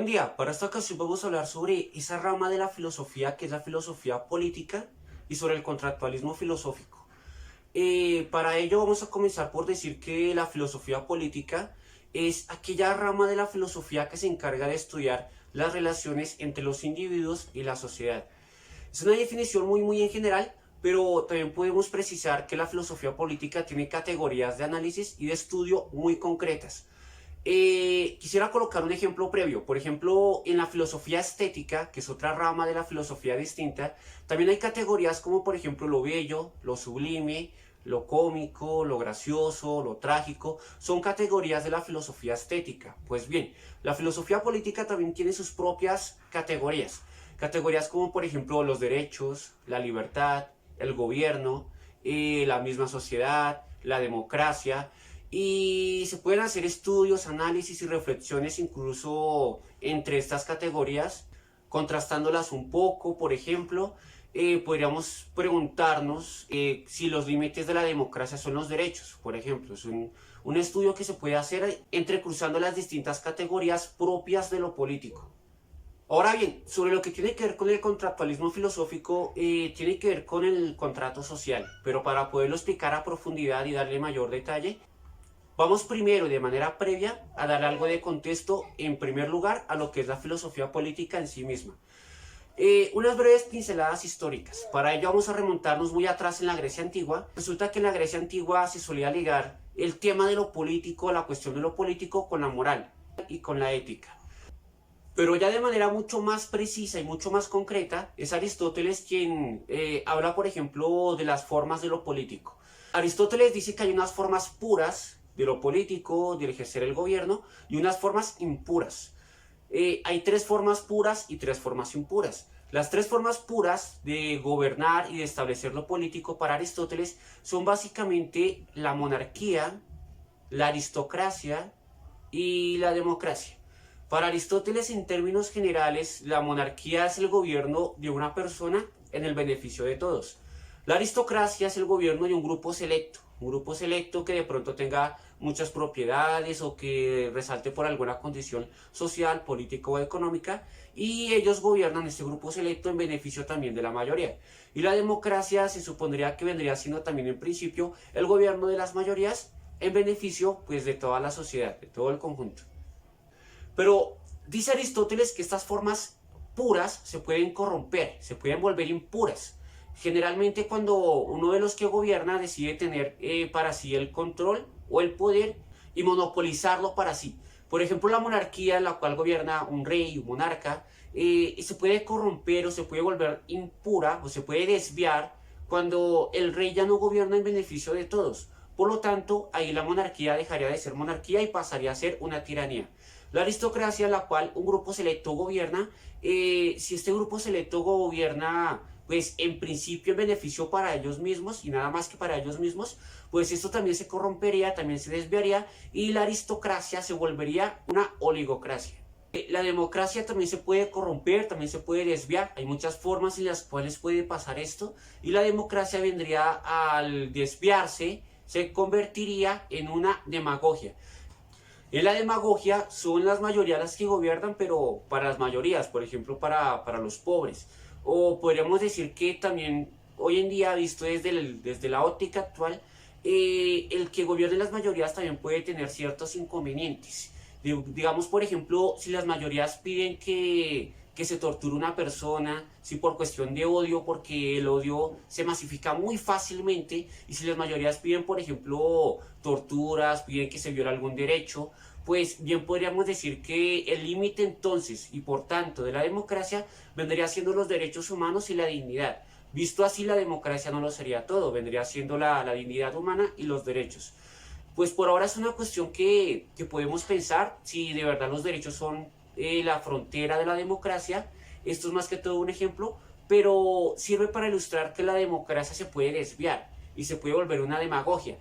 Buen día, para esta ocasión vamos a hablar sobre esa rama de la filosofía que es la filosofía política y sobre el contractualismo filosófico. Para ello vamos a comenzar por decir que la filosofía política es aquella rama de la filosofía que se encarga de estudiar las relaciones entre los individuos y la sociedad. Es una definición muy en general, pero también podemos precisar que la filosofía política tiene categorías de análisis y de estudio muy concretas. Quisiera colocar un ejemplo previo. Por ejemplo, en la filosofía estética, que es otra rama de la filosofía distinta, también hay categorías como por ejemplo lo bello, lo sublime, lo cómico, lo gracioso, lo trágico. Son categorías de la filosofía estética. Pues bien, la filosofía política también tiene sus propias categorías. Categorías como por ejemplo los derechos, la libertad, el gobierno, la misma sociedad, la democracia. Y se pueden hacer estudios, análisis y reflexiones incluso entre estas categorías, contrastándolas un poco. Por ejemplo, podríamos preguntarnos si los límites de la democracia son los derechos. Por ejemplo, es un estudio que se puede hacer entrecruzando las distintas categorías propias de lo político. Ahora bien, sobre lo que tiene que ver con el contractualismo filosófico, tiene que ver con el contrato social, pero para poderlo explicar a profundidad y darle mayor detalle, vamos primero, de manera previa, a dar algo de contexto, en primer lugar, a lo que es la filosofía política en sí misma. Unas breves pinceladas históricas. Para ello vamos a remontarnos muy atrás en la Grecia antigua. Resulta que en la Grecia antigua se solía ligar el tema de lo político, la cuestión de lo político, con la moral y con la ética. Pero ya de manera mucho más precisa y mucho más concreta, es Aristóteles quien habla, por ejemplo, de las formas de lo político. Aristóteles dice que hay unas formas puras de lo político, de ejercer el gobierno, y unas formas impuras. Hay tres formas puras y tres formas impuras. Las tres formas puras de gobernar y de establecer lo político para Aristóteles son básicamente la monarquía, la aristocracia y la democracia. Para Aristóteles, en términos generales, la monarquía es el gobierno de una persona en el beneficio de todos. La aristocracia es el gobierno de un grupo selecto que de pronto tenga muchas propiedades o que resalte por alguna condición social, política o económica, y ellos gobiernan este grupo selecto en beneficio también de la mayoría. Y la democracia se supondría que vendría siendo también en principio el gobierno de las mayorías en beneficio pues de toda la sociedad, de todo el conjunto. Pero dice Aristóteles que estas formas puras se pueden corromper, se pueden volver impuras. Generalmente cuando uno de los que gobierna decide tener para sí el control o el poder y monopolizarlo para sí. Por ejemplo, la monarquía en la cual gobierna un rey, un monarca, se puede corromper o se puede volver impura o se puede desviar cuando el rey ya no gobierna en beneficio de todos. Por lo tanto, ahí la monarquía dejaría de ser monarquía y pasaría a ser una tiranía. La aristocracia en la cual un grupo selecto gobierna, si este grupo selecto gobierna pues en principio en beneficio para ellos mismos y nada más que para ellos mismos, pues esto también se corrompería, también se desviaría y la aristocracia se volvería una oligocracia. La democracia también se puede corromper, también se puede desviar, hay muchas formas en las cuales puede pasar esto y la democracia vendría al desviarse, se convertiría en una demagogia. En la demagogia son las mayorías las que gobiernan, pero para las mayorías, por ejemplo para los pobres. O podríamos decir que también hoy en día, visto desde la óptica actual, el que gobierne las mayorías también puede tener ciertos inconvenientes. Digamos, por ejemplo, si las mayorías piden que se torture una persona, si por cuestión de odio, porque el odio se masifica muy fácilmente, y si las mayorías piden, por ejemplo, torturas, piden que se viola algún derecho, pues bien podríamos decir que el límite entonces, y por tanto de la democracia, vendría siendo los derechos humanos y la dignidad. Visto así, la democracia no lo sería todo, vendría siendo la dignidad humana y los derechos. Pues por ahora es una cuestión que podemos pensar si de verdad los derechos son la frontera de la democracia. Esto es más que todo un ejemplo, pero sirve para ilustrar que la democracia se puede desviar y se puede volver una demagogia.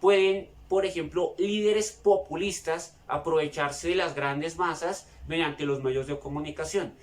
Pueden, por ejemplo, líderes populistas aprovecharse de las grandes masas mediante los medios de comunicación.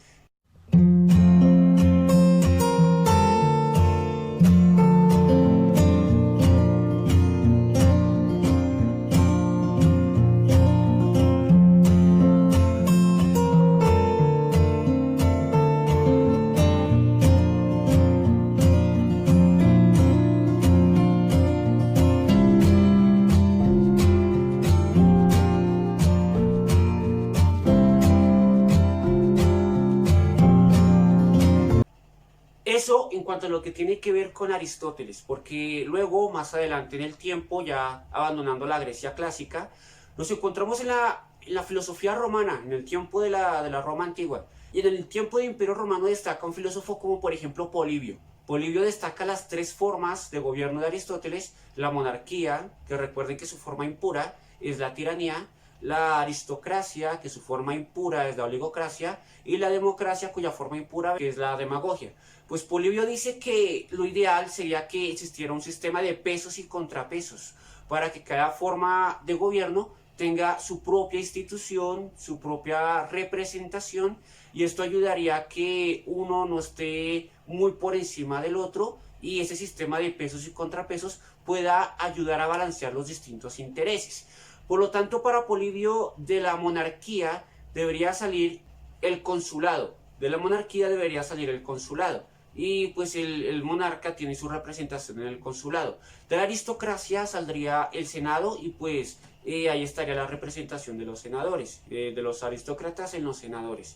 Eso en cuanto a lo que tiene que ver con Aristóteles, porque luego, más adelante en el tiempo, ya abandonando la Grecia clásica, nos encontramos en la filosofía romana, en el tiempo de la Roma antigua. Y en el tiempo del Imperio Romano destaca un filósofo como por ejemplo Polibio. Polibio destaca las tres formas de gobierno de Aristóteles: la monarquía, que recuerden que su forma impura es la tiranía; la aristocracia, que su forma impura es la oligocracia; y la democracia, cuya forma impura que es la demagogia. Pues Polibio dice que lo ideal sería que existiera un sistema de pesos y contrapesos, para que cada forma de gobierno tenga su propia institución, su propia representación, y esto ayudaría a que uno no esté muy por encima del otro, y ese sistema de pesos y contrapesos pueda ayudar a balancear los distintos intereses. Por lo tanto, para Polibio, de la monarquía debería salir el consulado, de la monarquía debería salir el consulado, y pues el monarca tiene su representación en el consulado. De la aristocracia saldría el senado, y pues ahí estaría la representación de los senadores, de los aristócratas en los senadores.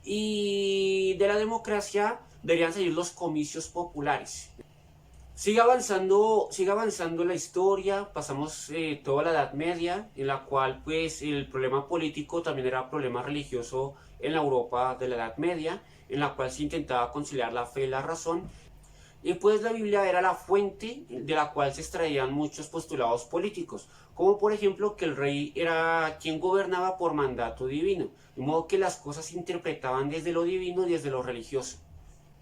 Y de la democracia deberían salir los comicios populares. Sigue avanzando la historia, pasamos toda la Edad Media, en la cual pues el problema político también era problema religioso en la Europa de la Edad Media, en la cual se intentaba conciliar la fe y la razón. Y pues la Biblia era la fuente de la cual se extraían muchos postulados políticos, como por ejemplo que el rey era quien gobernaba por mandato divino, de modo que las cosas se interpretaban desde lo divino y desde lo religioso.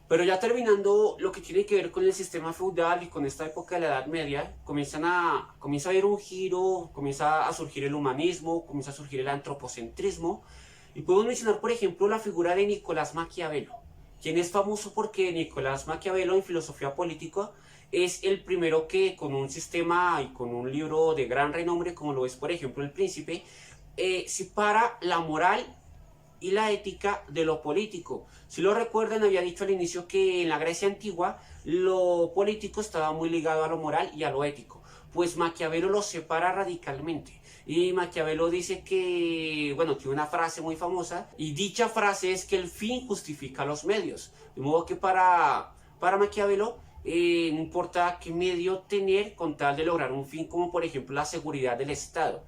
Pero ya terminando lo que tiene que ver con el sistema feudal y con esta época de la Edad Media, comienza a haber un giro, comienza a surgir el humanismo, comienza a surgir el antropocentrismo, y podemos mencionar por ejemplo la figura de Nicolás Maquiavelo, quien es famoso porque Nicolás Maquiavelo en filosofía política es el primero que, con un sistema y con un libro de gran renombre como lo es por ejemplo El Príncipe, separa la moral y la ética de lo político. Si lo recuerdan, había dicho al inicio que en la Grecia antigua lo político estaba muy ligado a lo moral y a lo ético. Pues Maquiavelo lo separa radicalmente. Y Maquiavelo dice que, bueno, tiene una frase muy famosa, y dicha frase es que el fin justifica los medios. De modo que para Maquiavelo no importa qué medio tener con tal de lograr un fin, como por ejemplo la seguridad del Estado.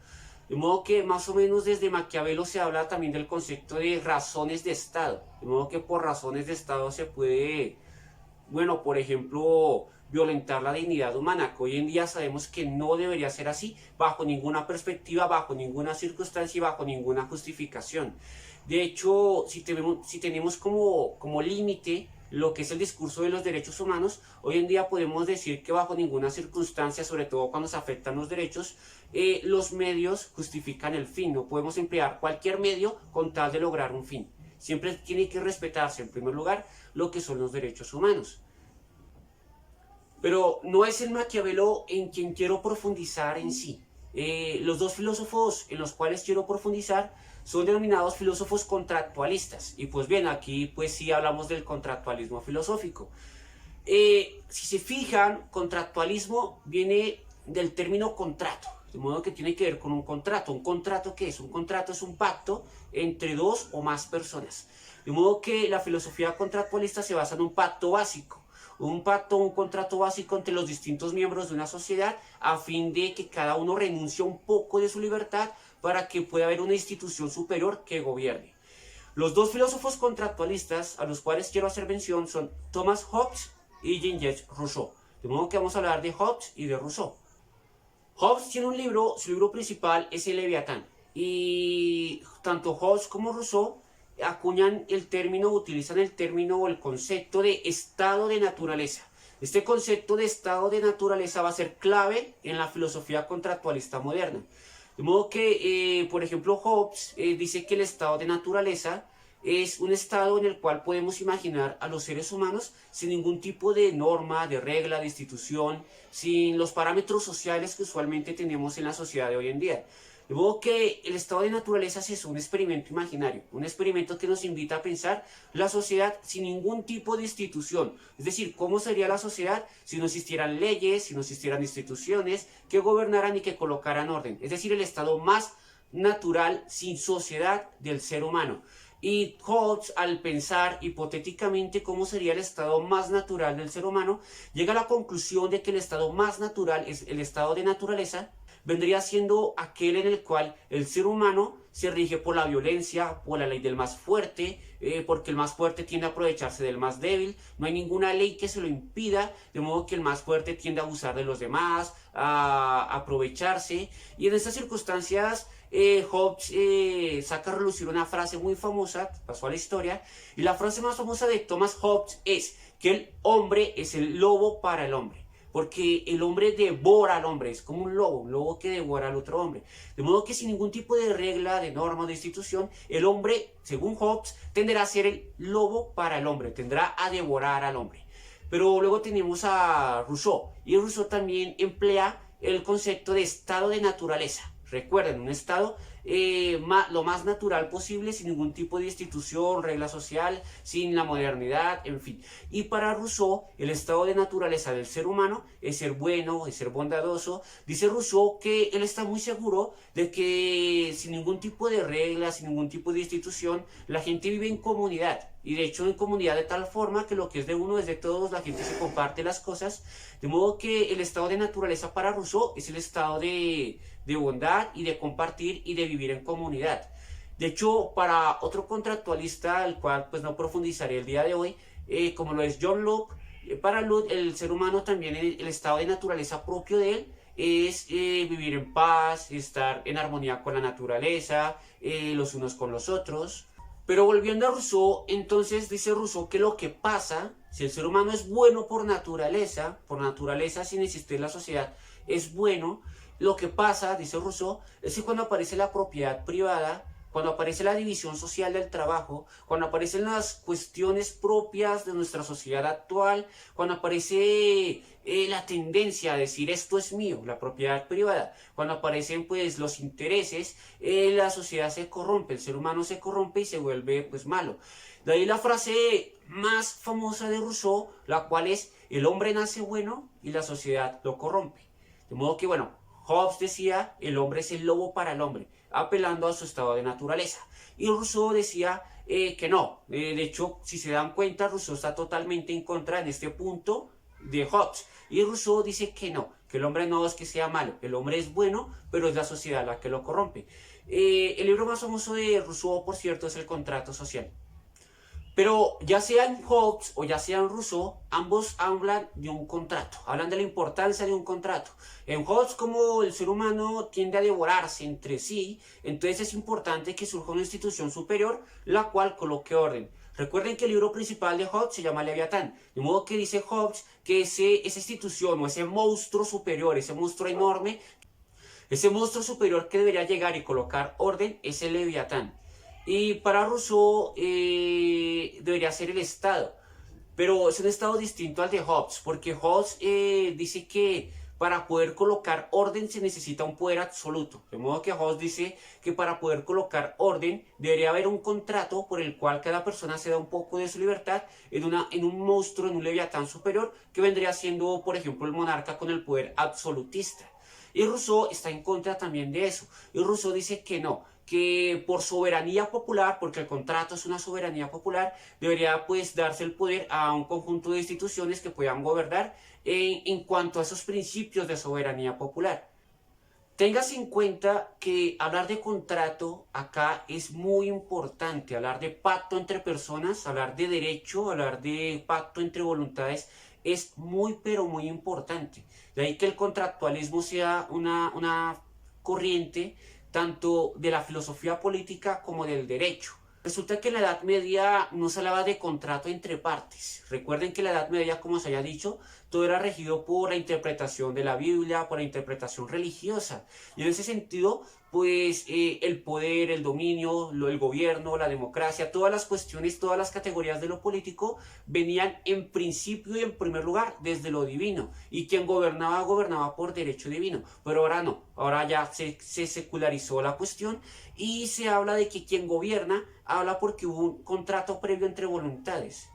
De modo que más o menos desde Maquiavelo se habla también del concepto de razones de Estado. De modo que por razones de Estado se puede, bueno, por ejemplo, violentar la dignidad humana, que hoy en día sabemos que no debería ser así, bajo ninguna perspectiva, bajo ninguna circunstancia y bajo ninguna justificación. De hecho, si tenemos como límite lo que es el discurso de los derechos humanos, hoy en día podemos decir que bajo ninguna circunstancia, sobre todo cuando se afectan los derechos, los medios justifican el fin. No podemos emplear cualquier medio con tal de lograr un fin. Siempre tiene que respetarse en primer lugar lo que son los derechos humanos. Pero no es el Maquiavelo en quien quiero profundizar en sí. Los dos filósofos en los cuales quiero profundizar son denominados filósofos contractualistas. Y pues bien, aquí pues sí hablamos del contractualismo filosófico. Si se fijan, contractualismo viene del término contrato, de modo que tiene que ver con un contrato. ¿Un contrato qué es? Un contrato es un pacto entre dos o más personas. De modo que la filosofía contractualista se basa en un pacto básico. Un pacto, un contrato básico entre los distintos miembros de una sociedad, a fin de que cada uno renuncie un poco de su libertad para que pueda haber una institución superior que gobierne. Los dos filósofos contractualistas a los cuales quiero hacer mención son Thomas Hobbes y Jean-Jacques Rousseau. De modo que vamos a hablar de Hobbes y de Rousseau. Hobbes tiene un libro, su libro principal es el Leviatán. Y tanto Hobbes como Rousseau acuñan el término, utilizan el término o el concepto de estado de naturaleza. Este concepto de estado de naturaleza va a ser clave en la filosofía contractualista moderna. De modo que, por ejemplo, Hobbes dice que el estado de naturaleza es un estado en el cual podemos imaginar a los seres humanos sin ningún tipo de norma, de regla, de institución, sin los parámetros sociales que usualmente tenemos en la sociedad de hoy en día. De modo que el estado de naturaleza es un experimento imaginario, un experimento que nos invita a pensar la sociedad sin ningún tipo de institución. Es decir, ¿cómo sería la sociedad si no existieran leyes, si no existieran instituciones que gobernaran y que colocaran orden? Es decir, el estado más natural, sin sociedad, del ser humano. Y Hobbes, al pensar hipotéticamente cómo sería el estado más natural del ser humano, llega a la conclusión de que el estado más natural es el estado de naturaleza, vendría siendo aquel en el cual el ser humano se rige por la violencia, por la ley del más fuerte, porque el más fuerte tiende a aprovecharse del más débil, no hay ninguna ley que se lo impida, de modo que el más fuerte tiende a abusar de los demás, a aprovecharse, y en estas circunstancias Hobbes saca a relucir una frase muy famosa, pasó a la historia, y la frase más famosa de Thomas Hobbes es que el hombre es el lobo para el hombre. Porque el hombre devora al hombre, es como un lobo que devora al otro hombre. De modo que sin ningún tipo de regla, de norma, de institución, el hombre, según Hobbes, tenderá a ser el lobo para el hombre, tendrá a devorar al hombre. Pero luego tenemos a Rousseau, y Rousseau también emplea el concepto de estado de naturaleza. Recuerden, un estado lo más natural posible, sin ningún tipo de institución, regla social, sin la modernidad, en fin. Y para Rousseau, el estado de naturaleza del ser humano es ser bueno, es ser bondadoso. Dice Rousseau que él está muy seguro de que sin ningún tipo de regla, sin ningún tipo de institución, la gente vive en comunidad. Y de hecho en comunidad de tal forma que lo que es de uno es de todos, la gente se comparte las cosas. De modo que el estado de naturaleza para Rousseau es el estado de bondad y de compartir y de vivir en comunidad. De hecho, para otro contractualista, el cual pues no profundizaré el día de hoy, como lo es John Locke, para Locke el ser humano también, el estado de naturaleza propio de él es vivir en paz, estar en armonía con la naturaleza, los unos con los otros. Pero volviendo a Rousseau, entonces dice Rousseau que lo que pasa, si el ser humano es bueno por naturaleza sin existir la sociedad, es bueno, lo que pasa, dice Rousseau, es que cuando aparece la propiedad privada, cuando aparece la división social del trabajo, cuando aparecen las cuestiones propias de nuestra sociedad actual, cuando aparece la tendencia a decir esto es mío, la propiedad privada, cuando aparecen pues los intereses, la sociedad se corrompe, el ser humano se corrompe y se vuelve pues malo. De ahí la frase más famosa de Rousseau, la cual es el hombre nace bueno y la sociedad lo corrompe. De modo que bueno, Hobbes decía el hombre es el lobo para el hombre, apelando a su estado de naturaleza. Y Rousseau decía que no. De hecho, si se dan cuenta, Rousseau está totalmente en contra en este punto de Hobbes. Y Rousseau dice que no, que el hombre no es que sea malo, el hombre es bueno, pero es la sociedad la que lo corrompe. El libro más famoso de Rousseau, por cierto, es El contrato social. Pero ya sean Hobbes o ya sean Rousseau, ambos hablan de un contrato, hablan de la importancia de un contrato. En Hobbes, como el ser humano tiende a devorarse entre sí, entonces es importante que surja una institución superior, la cual coloque orden. Recuerden que el libro principal de Hobbes se llama Leviatán, de modo que dice Hobbes que esa institución o ese monstruo superior, ese monstruo enorme, ese monstruo superior que debería llegar y colocar orden es el Leviatán. Y para Rousseau debería ser el Estado, pero es un Estado distinto al de Hobbes, porque Hobbes dice que para poder colocar orden se necesita un poder absoluto. De modo que Hobbes dice que para poder colocar orden debería haber un contrato por el cual cada persona se da un poco de su libertad en un monstruo, en un Leviatán superior, que vendría siendo, por ejemplo, el monarca con el poder absolutista. Y Rousseau está en contra también de eso. Y Rousseau dice que no, que por soberanía popular, porque el contrato es una soberanía popular, debería pues darse el poder a un conjunto de instituciones que puedan gobernar en cuanto a esos principios de soberanía popular. Tengas en cuenta que hablar de contrato acá es muy importante, hablar de pacto entre personas, hablar de derecho, hablar de pacto entre voluntades es muy pero muy importante. De ahí que el contractualismo sea una corriente tanto de la filosofía política como del derecho. Resulta que en la Edad Media no se hablaba de contrato entre partes. Recuerden que en la Edad Media, como se haya dicho, todo era regido por la interpretación de la Biblia, por la interpretación religiosa. Y en ese sentido, pues el poder, el dominio, el gobierno, la democracia, todas las cuestiones, todas las categorías de lo político venían en principio y en primer lugar desde lo divino. Y quien gobernaba, gobernaba por derecho divino. Pero ahora no, ahora ya se secularizó la cuestión y se habla de que quien gobierna habla porque hubo un contrato previo entre voluntades.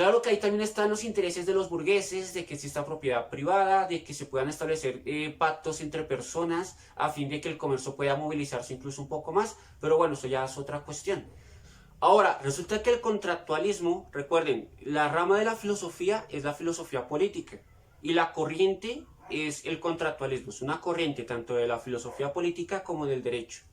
Claro que ahí también están los intereses de los burgueses, de que exista propiedad privada, de que se puedan establecer pactos entre personas a fin de que el comercio pueda movilizarse incluso un poco más, pero bueno, eso ya es otra cuestión. Ahora, resulta que el contractualismo, recuerden, la rama de la filosofía es la filosofía política y la corriente es el contractualismo, es una corriente tanto de la filosofía política como del derecho.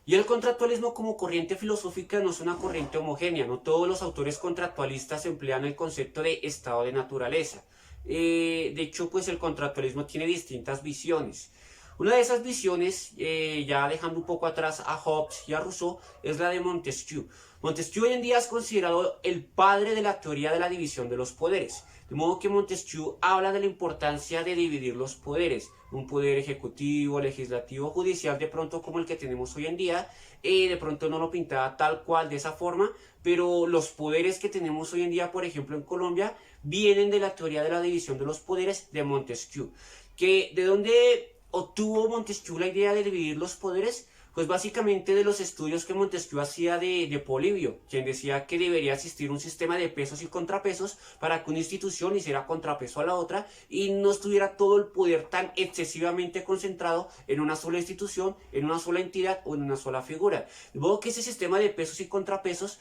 Y el contractualismo como corriente filosófica no es una corriente homogénea, no todos los autores contractualistas emplean el concepto de estado de naturaleza. De hecho, pues el contractualismo tiene distintas visiones. Una de esas visiones, ya dejando un poco atrás a Hobbes y a Rousseau, es la de Montesquieu. Montesquieu hoy en día es considerado el padre de la teoría de la división de los poderes. De modo que Montesquieu habla de la importancia de dividir los poderes, un poder ejecutivo, legislativo, judicial, de pronto como el que tenemos hoy en día, de pronto no lo pintaba tal cual de esa forma, pero los poderes que tenemos hoy en día, por ejemplo en Colombia, vienen de la teoría de la división de los poderes de Montesquieu. ¿De dónde obtuvo Montesquieu la idea de dividir los poderes? Pues básicamente de los estudios que Montesquieu hacía de Polibio, quien decía que debería existir un sistema de pesos y contrapesos para que una institución hiciera contrapeso a la otra y no estuviera todo el poder tan excesivamente concentrado en una sola institución, en una sola entidad o en una sola figura. De modo que ese sistema de pesos y contrapesos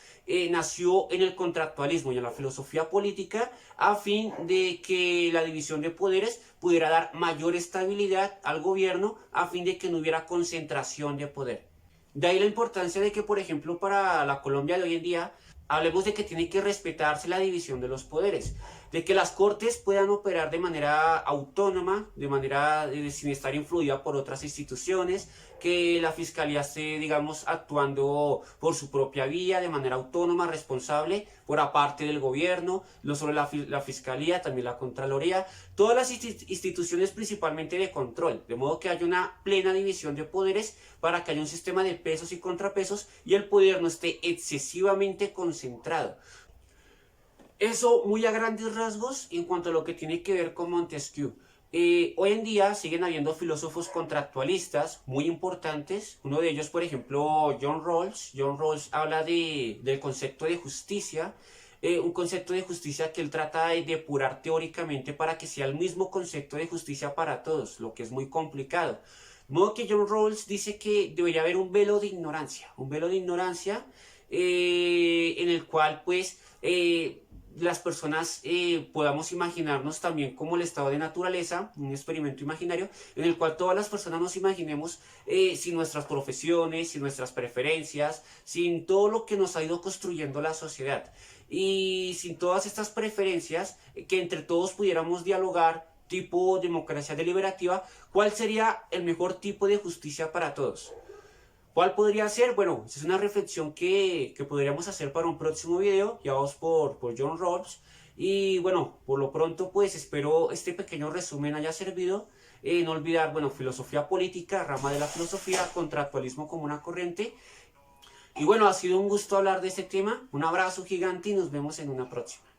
nació en el contractualismo y en la filosofía política a fin de que la división de poderes pudiera dar mayor estabilidad al gobierno a fin de que no hubiera concentración de poder. De ahí la importancia de que, por ejemplo, para la Colombia de hoy en día, hablemos de que tiene que respetarse la división de los poderes, de que las cortes puedan operar de manera autónoma, de manera sin estar influida por otras instituciones, que la fiscalía esté, digamos, actuando por su propia vía, de manera autónoma, responsable, por aparte del gobierno, no solo la fiscalía, también la Contraloría, todas las instituciones principalmente de control, de modo que haya una plena división de poderes para que haya un sistema de pesos y contrapesos y el poder no esté excesivamente concentrado. Eso muy a grandes rasgos en cuanto a lo que tiene que ver con Montesquieu. Hoy en día siguen habiendo filósofos contractualistas muy importantes. Uno de ellos, por ejemplo, John Rawls. John Rawls habla del concepto de justicia, un concepto de justicia que él trata de depurar teóricamente para que sea el mismo concepto de justicia para todos, lo que es muy complicado. De modo que John Rawls dice que debería haber un velo de ignorancia en el cual pues las personas podamos imaginarnos también como el estado de naturaleza, un experimento imaginario, en el cual todas las personas nos imaginemos sin nuestras profesiones, sin nuestras preferencias, sin todo lo que nos ha ido construyendo la sociedad. Y sin todas estas preferencias, que entre todos pudiéramos dialogar, tipo democracia deliberativa, ¿cuál sería el mejor tipo de justicia para todos? ¿Cuál podría ser? Bueno, esa es una reflexión que podríamos hacer para un próximo video, llevados por John Rawls. Y bueno, por lo pronto pues espero este pequeño resumen haya servido. No olvidar, bueno, filosofía política, rama de la filosofía, contractualismo como una corriente. Y bueno, ha sido un gusto hablar de este tema. Un abrazo gigante y nos vemos en una próxima.